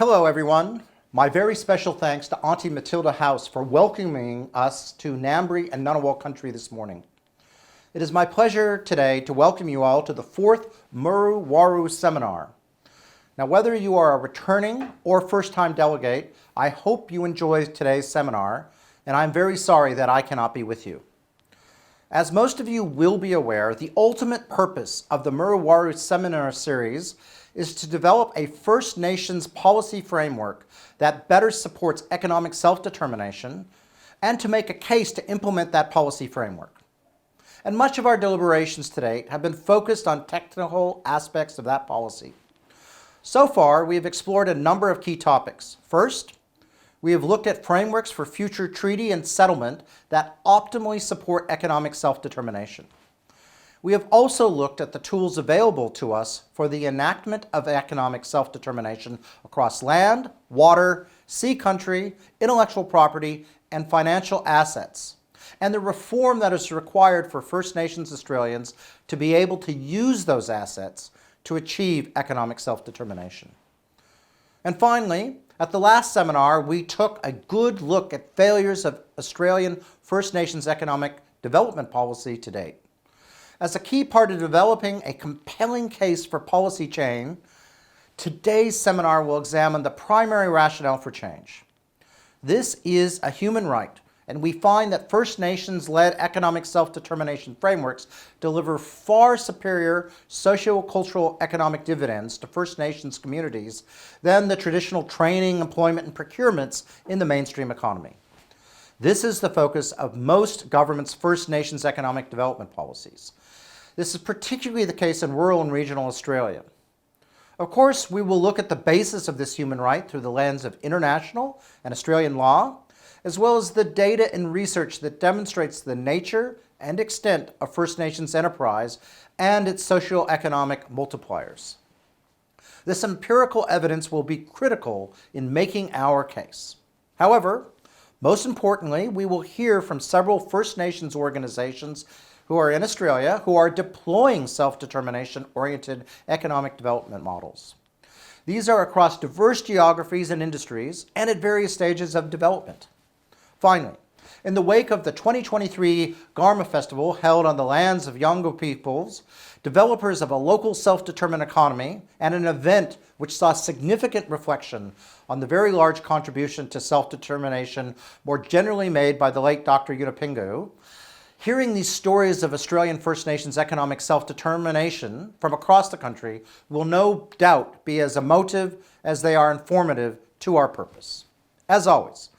Hello everyone. My very special thanks to Auntie Matilda House for welcoming us to Ngambri and Ngunnawal country this morning. It is my pleasure today to welcome you all to the 4th Murru Warru seminar. Now whether you are a returning or first-time delegate, I hope you enjoy today's seminar, and I'm very sorry that I cannot be with you. As most of you will be aware, the ultimate purpose of the Murru Warru seminar series is to develop a First Nations policy framework that better supports economic self-determination and to make a case to implement that policy framework. And much of our deliberations to date have been focused on technical aspects of that policy. So far, we have explored a number of key topics. First, we have looked at frameworks for future treaty and settlement that optimally support economic self-determination. We have also looked at the tools available to us for the enactment of economic self-determination across land, water, sea country, intellectual property, and financial assets, and the reform that is required for First Nations Australians to be able to use those assets to achieve economic self-determination. And finally, at the last seminar, we took a good look at failures of Australian First Nations economic development policy to date. As a key part of developing a compelling case for policy change, today's seminar will examine the primary rationale for change. This is a human right, and we find that First Nations-led economic self-determination frameworks deliver far superior socio-cultural economic dividends to First Nations communities than the traditional training, employment, and procurements in the mainstream economy. This is the focus of most governments' First Nations economic development policies. This is particularly the case in rural and regional Australia. Of course, we will look at the basis of this human right through the lens of international and Australian law, as well as the data and research that demonstrates the nature and extent of First Nations enterprise and its socio-economic multipliers. This empirical evidence will be critical in making our case. However, most importantly, we will hear from several First Nations organizations who are in Australia who are deploying self-determination-oriented economic development models. These are across diverse geographies and industries and at various stages of development. Finally, in the wake of the 2023 Garma Festival held on the lands of Yolngu peoples, developers of a local self-determined economy and an event which saw significant reflection on the very large contribution to self-determination more generally made by the late Dr. Yunupingu, hearing these stories of Australian First Nations economic self-determination from across the country will no doubt be as emotive as they are informative to our purpose. As always,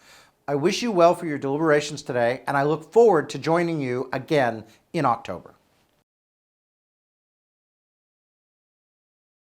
I wish you well for your deliberations today, and I look forward to joining you again in October.